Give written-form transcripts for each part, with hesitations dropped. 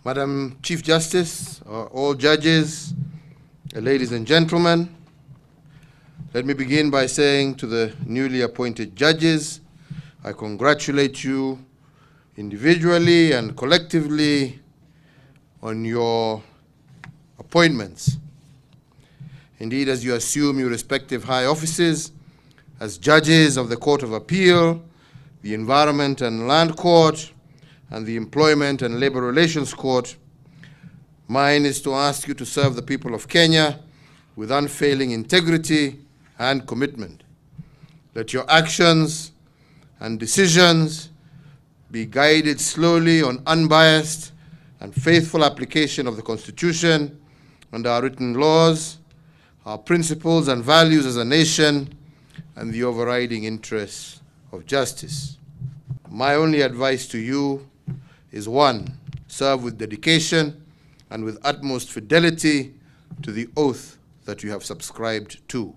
Madam Chief Justice, all judges, ladies and gentlemen, let me begin by saying to the newly appointed judges, I congratulate you individually and collectively on your appointments. Indeed, as you assume your respective high offices as judges of the Court of Appeal, the Environment and Land Court, and the Employment and Labor Relations Court, mine is to ask you to serve the people of Kenya with unfailing integrity and commitment. Let your actions and decisions be guided slowly on unbiased and faithful application of the Constitution and our written laws, our principles and values as a nation, and the overriding interests of justice. My only advice to you is one, serve with dedication and with utmost fidelity to the oath that you have subscribed to.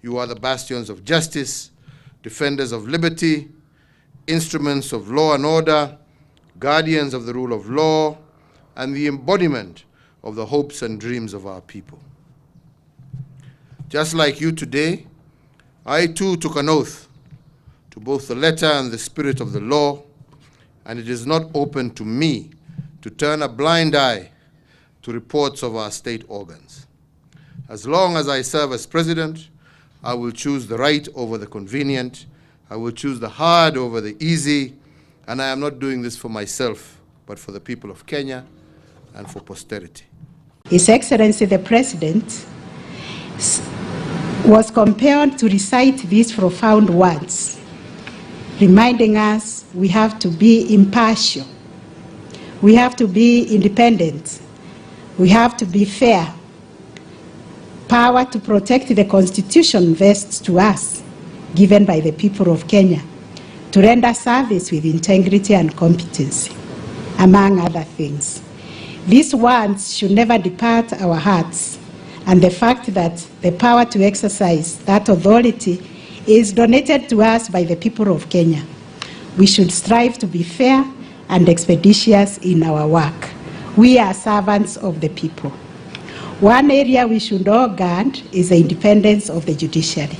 You are the bastions of justice, defenders of liberty, instruments of law and order, guardians of the rule of law, and the embodiment of the hopes and dreams of our people. Just like you today, I too took an oath to both the letter and the spirit of the law, and it is not open to me to turn a blind eye to reports of our state organs. As long as I serve as president, I will choose the right over the convenient, I will choose the hard over the easy, and I am not doing this for myself, but for the people of Kenya and for posterity. His Excellency the President was compelled to recite these profound words, reminding us we have to be impartial, we have to be independent, we have to be fair. Power to protect the Constitution vests to us, given by the people of Kenya, to render service with integrity and competency, among other things. These words should never depart our hearts, and the fact that the power to exercise that authority is donated to us by the people of Kenya. We should strive to be fair and expeditious in our work. We are servants of the people. One area we should all guard is the independence of the judiciary.